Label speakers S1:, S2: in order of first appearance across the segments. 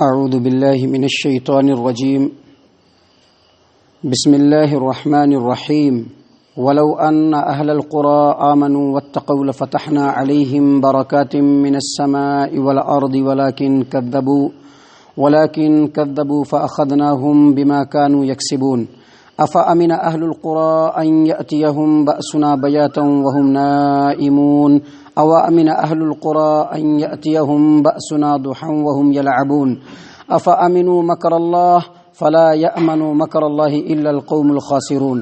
S1: اعوذ باللہ من الشیطان الرجیم بسم اللہ الرحمن الرحیم ولو ان اہل القرى آمنوا واتقوا لفتحنا علیہم برکات من السماء والارض ولكن كذبوا فأخذناهم بما كانوا يكسبون أفأمن أهل القرى أن يأتيهم بأسنا بياتا وهم نائمون أو أمن أهل القرى أن يأتيهم بأسنا ضحى وهم يلعبون أفأمنوا مكر الله فلا يأمن مكر الله إلا القوم الخاسرون۔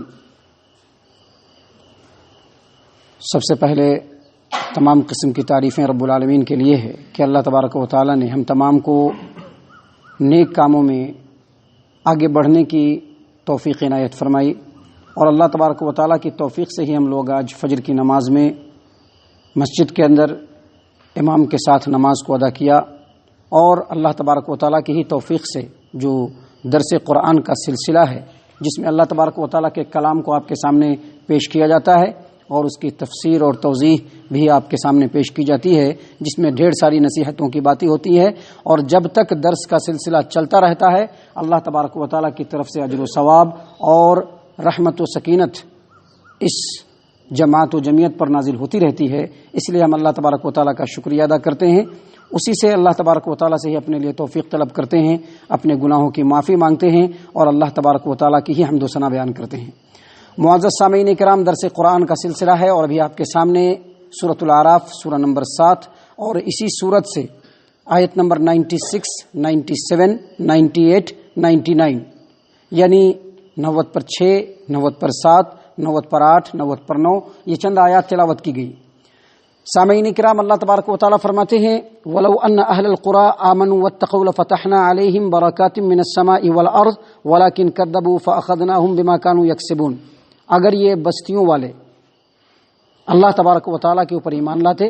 S1: سب سے پہلے تمام قسم کی تعریفیں رب العالمین کے لیے ہے کہ اللہ تبارک و تعالی نے ہم تمام کو نیک کاموں میں آگے بڑھنے کی توفیق عنایت فرمائی، اور اللہ تبارک و تعالیٰ کی توفیق سے ہی ہم لوگ آج فجر کی نماز میں مسجد کے اندر امام کے ساتھ نماز کو ادا کیا، اور اللہ تبارک و تعالیٰ کی ہی توفیق سے جو درس قرآن کا سلسلہ ہے جس میں اللہ تبارک و تعالیٰ کے کلام کو آپ کے سامنے پیش کیا جاتا ہے اور اس کی تفسیر اور توضیح بھی آپ کے سامنے پیش کی جاتی ہے، جس میں ڈھیر ساری نصیحتوں کی باتیں ہوتی ہے، اور جب تک درس کا سلسلہ چلتا رہتا ہے اللہ تبارک و تعالیٰ کی طرف سے اجر و ثواب اور رحمت و سکینت اس جماعت و جمعیت پر نازل ہوتی رہتی ہے۔ اس لیے ہم اللہ تبارک و تعالیٰ کا شکریہ ادا کرتے ہیں، اسی سے اللہ تبارک و تعالیٰ سے ہی اپنے لیے توفیق طلب کرتے ہیں، اپنے گناہوں کی معافی مانگتے ہیں اور اللہ تبارک و تعالیٰ کی ہی حمد و ثنا بیان کرتے ہیں۔ معزز سامعین کرام، درس قرآن کا سلسلہ ہے اور ابھی آپ کے سامنے سورۃ الاعراف سورہ نمبر 7 اور اسی سورت سے آیت نمبر 96، 97، 98، 99 یعنی 90 پر 6، 90 پر 7، 90 پر 8، 90 پر 9 یہ چند آیات تلاوت کی گئی۔ سامعین کرام، اللہ تبارک و تعالیٰ فرماتے ہیں وَلَوْ أَنَّ أَهْلَ الْقُرَىٰ آمَنُوا وَاتَّقَوْا لَفَتَحْنَا عَلَيْهِمْ بَرَكَاتٍ مِّنَ السَّمَاءِ وَالْأَرْضِ وَلَٰكِن كَذَّبُوا فَأَخَذْنَاهُمْ بِمَا كَانُوا يَكْسِبُونَ۔ اگر یہ بستیوں والے اللہ تبارک و تعالیٰ کے اوپر ایمان لاتے،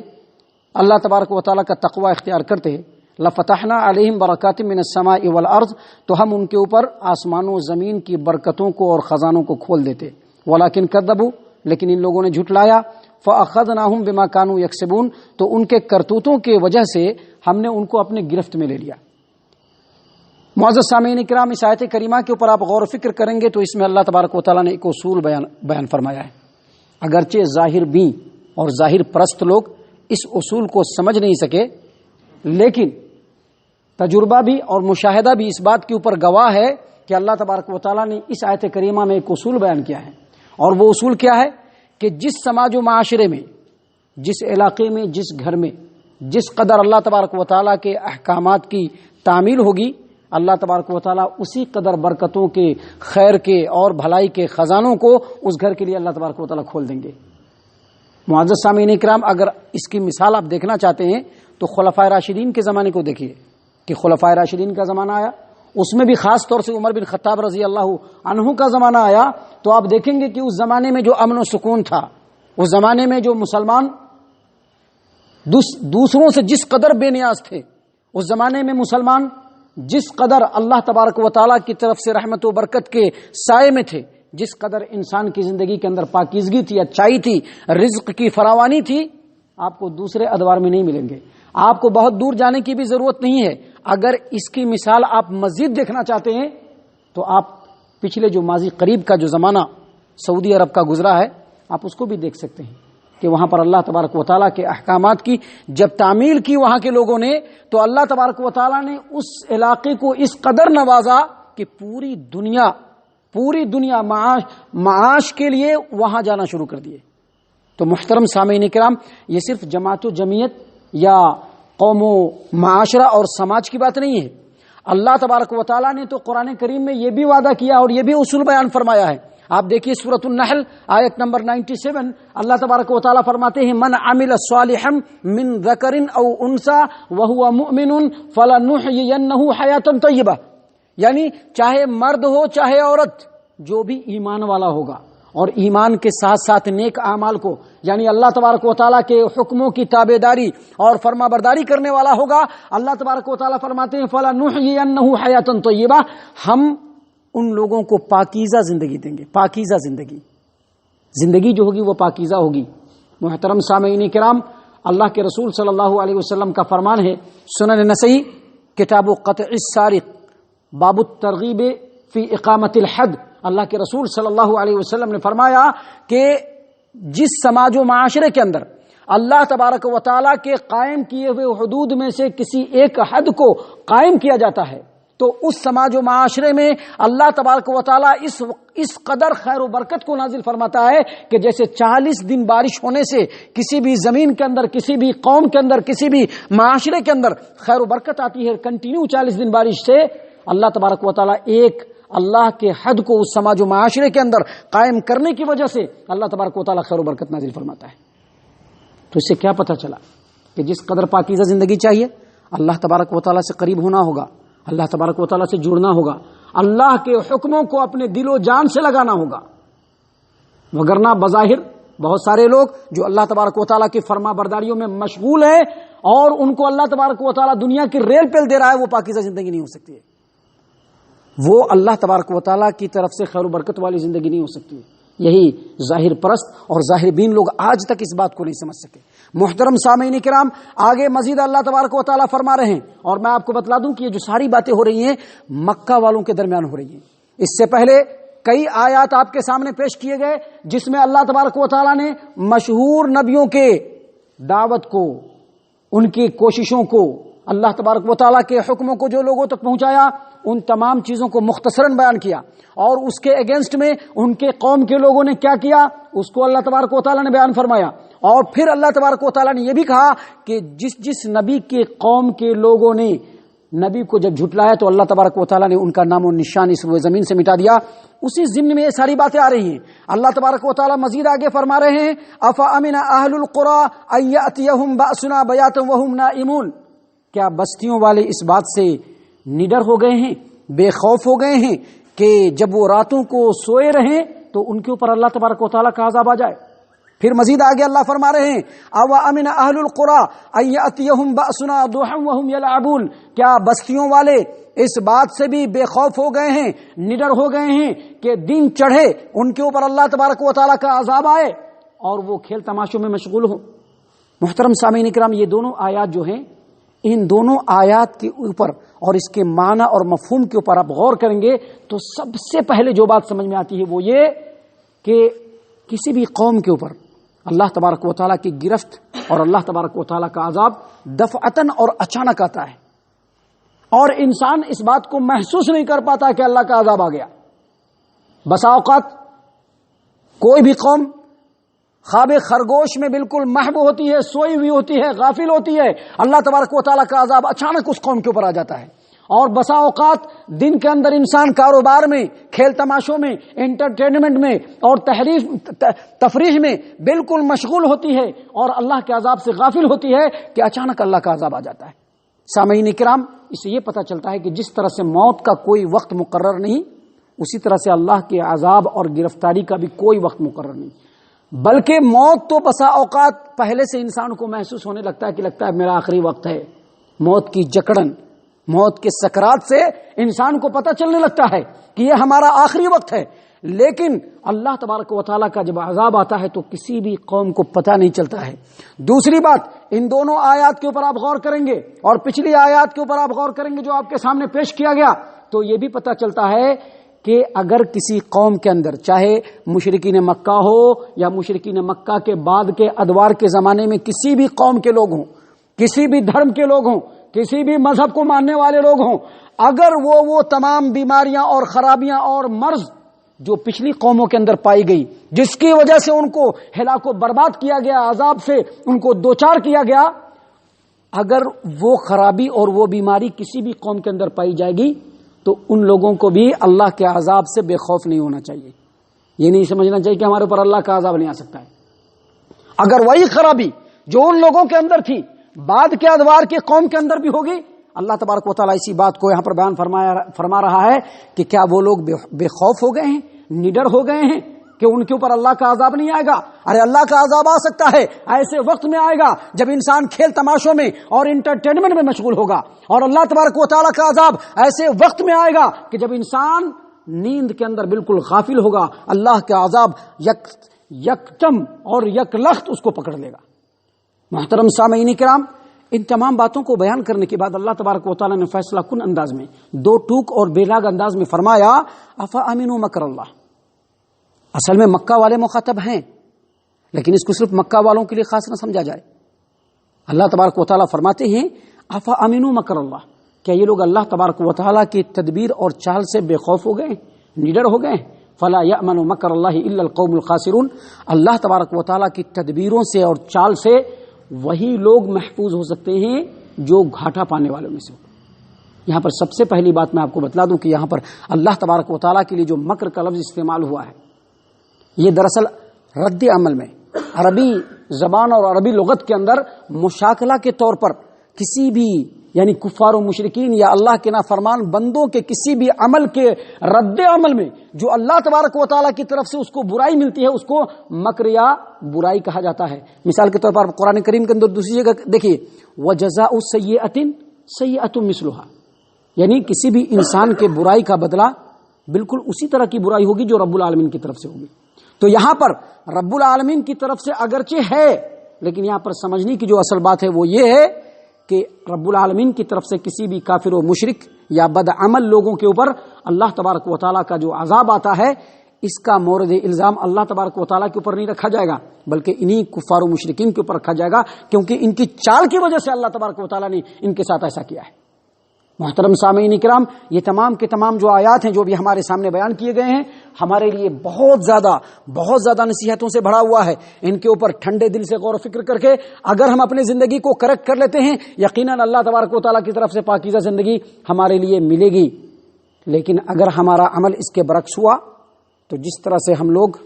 S1: اللہ تبارک و تعالیٰ کا تقوی اختیار کرتے، لَفَتَحْنَا عَلَيْهِمْ بَرَكَاتٍ مِّنَ السَّمَاءِ وَالْأَرْضِ تو ہم ان کے اوپر آسمان و زمین کی برکتوں کو اور خزانوں کو کھول دیتے، وَلَٰكِن كَذَّبُوا لیکن ان لوگوں نے جھٹلایا، فَأَخَذْنَاهُمْ بِمَا كَانُوا يَكْسِبُونَ تو ان کے کرتوتوں کی وجہ سے ہم نے ان کو اپنے گرفت میں لے لیا۔ معزز سامعین کرام، اس آیت کریمہ کے اوپر آپ غور و فکر کریں گے تو اس میں اللہ تبارک و تعالیٰ نے ایک اصول بیان فرمایا ہے۔ اگرچہ ظاہر بین اور ظاہر پرست لوگ اس اصول کو سمجھ نہیں سکے، لیکن تجربہ بھی اور مشاہدہ بھی اس بات کے اوپر گواہ ہے کہ اللہ تبارک و تعالیٰ نے اس آیت کریمہ میں ایک اصول بیان کیا ہے، اور وہ اصول کیا ہے کہ جس سماج و معاشرے میں، جس علاقے میں، جس گھر میں جس قدر اللہ تبارک و تعالیٰ کے احکامات کی تعمیل ہوگی، اللہ تبارک و تعالیٰ اسی قدر برکتوں کے، خیر کے اور بھلائی کے خزانوں کو اس گھر کے لیے اللہ تبارک و تعالیٰ کھول دیں گے۔ معزز سامعین کرام، اگر اس کی مثال آپ دیکھنا چاہتے ہیں تو خلفائے راشدین کے زمانے کو دیکھیے کہ خلفائے راشدین کا زمانہ آیا، اس میں بھی خاص طور سے عمر بن خطاب رضی اللہ عنہ کا زمانہ آیا، تو آپ دیکھیں گے کہ اس زمانے میں جو امن و سکون تھا، اس زمانے میں جو مسلمان دوسروں سے جس قدر بے نیاز تھے، اس زمانے میں مسلمان جس قدر اللہ تبارک و تعالیٰ کی طرف سے رحمت و برکت کے سائے میں تھے، جس قدر انسان کی زندگی کے اندر پاکیزگی تھی، اچھائی تھی، رزق کی فراوانی تھی، آپ کو دوسرے ادوار میں نہیں ملیں گے۔ آپ کو بہت دور جانے کی بھی ضرورت نہیں ہے۔ اگر اس کی مثال آپ مزید دیکھنا چاہتے ہیں تو آپ پچھلے جو ماضی قریب کا جو زمانہ سعودی عرب کا گزرا ہے آپ اس کو بھی دیکھ سکتے ہیں کہ وہاں پر اللہ تبارک و تعالیٰ کے احکامات کی جب تعمیل کی وہاں کے لوگوں نے، تو اللہ تبارک و تعالیٰ نے اس علاقے کو اس قدر نوازا کہ پوری دنیا معاش کے لیے وہاں جانا شروع کر دیے۔ تو محترم سامعین کرام، یہ صرف جماعت و جمعیت یا قوم و معاشرہ اور سماج کی بات نہیں ہے۔ اللہ تبارک و تعالیٰ نے تو قرآن کریم میں یہ بھی وعدہ کیا اور یہ بھی اصول بیان فرمایا ہے۔ آپ دیکھیے سورۃ النحل آیت نمبر 97، اللہ تبارک و تعالیٰ فرماتے ہیں من عمل صالحا من ذکر او انثى وهو مؤمن فلنحيينه حیاة طیبہ، یعنی چاہے مرد ہو چاہے عورت، جو بھی ایمان والا ہوگا اور ایمان کے ساتھ ساتھ نیک اعمال کو، یعنی اللہ تبارک و تعالیٰ کے حکموں کی تابع داری اور فرما برداری کرنے والا ہوگا، اللہ تبارک و تعالیٰ فرماتے ہیں فلنحيينه حیاة طیبہ، ہم ان لوگوں کو پاکیزہ زندگی دیں گے۔ پاکیزہ زندگی جو ہوگی وہ پاکیزہ ہوگی۔ محترم سامعین کرام، اللہ کے رسول صلی اللہ علیہ وسلم کا فرمان ہے، سنن نسائی کتاب قطع السارق باب الترغیب فی اقامت الحد. اللہ کے رسول صلی اللہ علیہ وسلم نے فرمایا کہ جس سماج و معاشرے کے اندر اللہ تبارک و تعالیٰ کے قائم کیے ہوئے حدود میں سے کسی ایک حد کو قائم کیا جاتا ہے تو اس سماج و معاشرے میں اللہ تبارک و تعالیٰ اس قدر خیر و برکت کو نازل فرماتا ہے کہ جیسے 40 دن بارش ہونے سے کسی بھی زمین کے اندر، کسی بھی قوم کے اندر، کسی بھی معاشرے کے اندر خیر و برکت آتی ہے، کنٹینیو 40 دن بارش سے اللہ تبارک و تعالیٰ ایک اللہ کے حد کو اس سماج و معاشرے کے اندر قائم کرنے کی وجہ سے اللہ تبارک و تعالیٰ خیر و برکت نازل فرماتا ہے. تو اس سے کیا پتہ چلا کہ جس قدر پاکیزہ زندگی چاہیے، اللہ تبارک و تعالیٰ سے قریب ہونا ہوگا، اللہ تبارک و تعالیٰ سے جڑنا ہوگا، اللہ کے حکموں کو اپنے دل و جان سے لگانا ہوگا. وگرنہ بظاہر بہت سارے لوگ جو اللہ تبارک و تعالیٰ کی فرما برداریوں میں مشغول ہیں اور ان کو اللہ تبارک و تعالیٰ دنیا کی ریل پیل دے رہا ہے، وہ پاکیزہ زندگی نہیں ہو سکتی ہے، وہ اللہ تبارک و تعالیٰ کی طرف سے خیر و برکت والی زندگی نہیں ہو سکتی. یہی ظاہر پرست اور ظاہر بین لوگ آج تک اس بات کو نہیں سمجھ سکے. محترم سامعین کرام، آگے مزید اللہ تبارک و تعالیٰ فرما رہے ہیں، اور میں آپ کو بتلا دوں کہ یہ جو ساری باتیں ہو رہی ہیں مکہ والوں کے درمیان ہو رہی ہیں. اس سے پہلے کئی آیات آپ کے سامنے پیش کیے گئے جس میں اللہ تبارک و تعالیٰ نے مشہور نبیوں کے دعوت کو، ان کی کوششوں کو، اللہ تبارک و تعالیٰ کے حکموں کو جو لوگوں تک پہنچایا، ان تمام چیزوں کو مختصراً بیان کیا، اور اس کے اگینسٹ میں ان کے قوم کے لوگوں نے کیا کیا اس کو اللہ تبارک و تعالیٰ نے بیان فرمایا. اور پھر اللہ تبارک و تعالیٰ نے یہ بھی کہا کہ جس نبی کے قوم کے لوگوں نے نبی کو جب جھٹلایا تو اللہ تبارک و تعالیٰ نے ان کا نام و نشان اس روئے زمین سے مٹا دیا. اسی ضمن میں یہ ساری باتیں آ رہی ہیں. اللہ تبارک و تعالیٰ مزید آگے فرما رہے ہیں، افامن اہل القری ان یاتیہم باسنا بیاتا وہم نائمون. کیا بستیوں والے اس بات سے نڈر ہو گئے ہیں، بے خوف ہو گئے ہیں کہ جب وہ راتوں کو سوئے رہیں تو ان کے اوپر اللہ تبارک و تعالیٰ کا عذاب آ جائے؟ پھر مزید آگے اللہ فرما رہے ہیں، او امن اہل القری ان یاتیہم باسنا ضحی وہم یلعبون. کیا بستیوں والے اس بات سے بھی بے خوف ہو گئے ہیں، نڈر ہو گئے ہیں کہ دن چڑھے ان کے اوپر اللہ تبارک و تعالیٰ کا عذاب آئے اور وہ کھیل تماشوں میں مشغول ہو؟ محترم سامعین کرام، یہ دونوں آیات جو ہیں، ان دونوں آیات کے اوپر اور اس کے معنی اور مفہوم کے اوپر آپ غور کریں گے تو سب سے پہلے جو بات سمجھ میں آتی ہے وہ یہ کہ کسی بھی قوم کے اوپر اللہ تبارک و تعالیٰ کی گرفت اور اللہ تبارک و تعالیٰ کا عذاب دفعتاً اور اچانک آتا ہے، اور انسان اس بات کو محسوس نہیں کر پاتا کہ اللہ کا عذاب آ گیا. بسا اوقات کوئی بھی قوم خواب خرگوش میں بالکل محو ہوتی ہے، سوئی ہوئی ہوتی ہے، غافل ہوتی ہے، اللہ تبارک و تعالیٰ کا عذاب اچانک اس قوم کے اوپر آ جاتا ہے. اور بسا اوقات دن کے اندر انسان کاروبار میں، کھیل تماشوں میں، انٹرٹینمنٹ میں اور تفریح میں بالکل مشغول ہوتی ہے اور اللہ کے عذاب سے غافل ہوتی ہے کہ اچانک اللہ کا عذاب آ جاتا ہے. سامعین کرام، اس سے یہ پتہ چلتا ہے کہ جس طرح سے موت کا کوئی وقت مقرر نہیں، اسی طرح سے اللہ کے عذاب اور گرفتاری کا بھی کوئی وقت مقرر نہیں. بلکہ موت تو بسا اوقات پہلے سے انسان کو محسوس ہونے لگتا ہے کہ لگتا ہے میرا آخری وقت ہے. موت کی جکڑن، موت کے سکرات سے انسان کو پتہ چلنے لگتا ہے کہ یہ ہمارا آخری وقت ہے. لیکن اللہ تبارک و تعالیٰ کا جب عذاب آتا ہے تو کسی بھی قوم کو پتہ نہیں چلتا ہے. دوسری بات، ان دونوں آیات کے اوپر آپ غور کریں گے اور پچھلی آیات کے اوپر آپ غور کریں گے جو آپ کے سامنے پیش کیا گیا، تو یہ بھی پتہ چلتا ہے کہ اگر کسی قوم کے اندر، چاہے مشرکین مکہ ہو یا مشرکین مکہ کے بعد کے ادوار کے زمانے میں کسی بھی قوم کے لوگ ہوں، کسی بھی دھرم کے لوگ ہوں، کسی بھی مذہب کو ماننے والے لوگ ہوں، اگر وہ تمام بیماریاں اور خرابیاں اور مرض جو پچھلی قوموں کے اندر پائی گئی، جس کی وجہ سے ان کو ہلاک و برباد کیا گیا، عذاب سے ان کو دوچار کیا گیا، اگر وہ خرابی اور وہ بیماری کسی بھی قوم کے اندر پائی جائے گی تو ان لوگوں کو بھی اللہ کے عذاب سے بے خوف نہیں ہونا چاہیے. یہ نہیں سمجھنا چاہیے کہ ہمارے اوپر اللہ کا عذاب نہیں آ سکتا ہے. اگر وہی خرابی جو ان لوگوں کے اندر تھی بعد کے ادوار کی قوم کے اندر بھی ہوگی، اللہ تبارک و تعالیٰ اسی بات کو یہاں پر بیان فرما رہا ہے کہ کیا وہ لوگ بے خوف ہو گئے ہیں، نڈر ہو گئے ہیں کہ ان کے اوپر اللہ کا عذاب نہیں آئے گا؟ ارے اللہ کا عذاب آ سکتا ہے، ایسے وقت میں آئے گا جب انسان کھیل تماشوں میں اور انٹرٹینمنٹ میں مشغول ہوگا، اور اللہ تبارک و تعالیٰ کا عذاب ایسے وقت میں آئے گا کہ جب انسان نیند کے اندر بالکل غافل ہوگا، اللہ کا عذاب یکدم اور یک لخت اس کو پکڑ لے گا. محترم سامعین کرام، ان تمام باتوں کو بیان کرنے کے بعد اللہ تبارک و تعالیٰ نے فیصلہ کن انداز میں، دو ٹوک اور بے لاگ انداز میں فرمایا افامنوا مکر اللہ۔ اصل میں مکہ والے مخاطب ہیں، لیکن اس کو صرف مکہ والوں کے لیے خاص نہ سمجھا جائے۔ اللہ تبارک و تعالیٰ فرماتے ہیں افامنوا مکر اللہ، کیا یہ لوگ اللہ تبارک و تعالیٰ کی تدبیر اور چال سے بے خوف ہو گئے، نڈر ہو گئے؟ فلا یأمن مکر اللہ الا القوم الخاسرون، اللہ تبارک و تعالیٰ کی تدبیروں سے اور چال سے وہی لوگ محفوظ ہو سکتے ہیں جو گھاٹا پانے والوں میں سے ہو۔ یہاں پر سب سے پہلی بات میں آپ کو بتلا دوں کہ یہاں پر اللہ تبارک و تعالیٰ کے لیے جو مکر کا لفظ استعمال ہوا ہے، یہ دراصل رد عمل میں عربی زبان اور عربی لغت کے اندر مشاکلہ کے طور پر کسی بھی یعنی کفار و مشرکین یا اللہ کے نافرمان بندوں کے کسی بھی عمل کے رد عمل میں جو اللہ تبارک و تعالیٰ کی طرف سے اس کو برائی ملتی ہے، اس کو مکر یا برائی کہا جاتا ہے۔ مثال کے طور پر قرآن کریم کے اندر دوسری جگہ دیکھیے وَجَزَاءُ سَيِّئَةٍ سَيِّئَةٌ مِثْلُهَا، یعنی کسی بھی انسان کے برائی کا بدلہ بالکل اسی طرح کی برائی ہوگی جو رب العالمین کی طرف سے ہوگی۔ تو یہاں پر رب العالمین کی طرف سے اگرچہ ہے، لیکن یہاں پر سمجھنے کی جو اصل بات ہے وہ یہ ہے کہ رب العالمین کی طرف سے کسی بھی کافر و مشرک یا بد عمل لوگوں کے اوپر اللہ تبارک و تعالیٰ کا جو عذاب آتا ہے، اس کا مورد الزام اللہ تبارک و تعالیٰ کے اوپر نہیں رکھا جائے گا، بلکہ انہی کفار و مشرکین کے اوپر رکھا جائے گا، کیونکہ ان کی چال کی وجہ سے اللہ تبارک و تعالیٰ نے ان کے ساتھ ایسا کیا ہے۔ محترم سامعین کرام، یہ تمام کے تمام جو آیات ہیں جو بھی ہمارے سامنے بیان کیے گئے ہیں، ہمارے لیے بہت زیادہ نصیحتوں سے بھرا ہوا ہے۔ ان کے اوپر ٹھنڈے دل سے غور و فکر کر کے اگر ہم اپنی زندگی کو کریکٹ کر لیتے ہیں، یقیناً اللہ تبارک و تعالیٰ کی طرف سے پاکیزہ زندگی ہمارے لیے ملے گی۔ لیکن اگر ہمارا عمل اس کے برعکس ہوا تو جس طرح سے ہم لوگ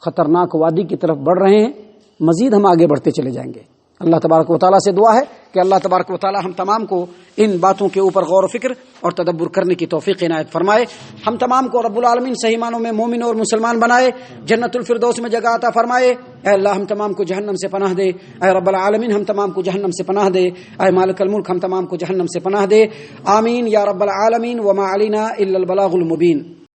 S1: خطرناک وادی کی طرف بڑھ رہے ہیں، مزید ہم آگے بڑھتے چلے جائیں گے۔ اللہ تبارک و تعالیٰ سے دعا ہے کہ اللہ تبارک و تعالیٰ ہم تمام کو ان باتوں کے اوپر غور و فکر اور تدبر کرنے کی توفیق عنایت فرمائے، ہم تمام کو رب العالمین صحیح معنوں میں مومن اور مسلمان بنائے، جنت الفردوس میں جگہ عطا فرمائے۔ اے اللہ ہم تمام کو جہنم سے پناہ دے، اے رب العالمین ہم تمام کو جہنم سے پناہ دے، اے مالک الملک ہم تمام کو جہنم سے پناہ دے، آمین یا رب العالمین۔ وما علینا الا البلاغ المبین۔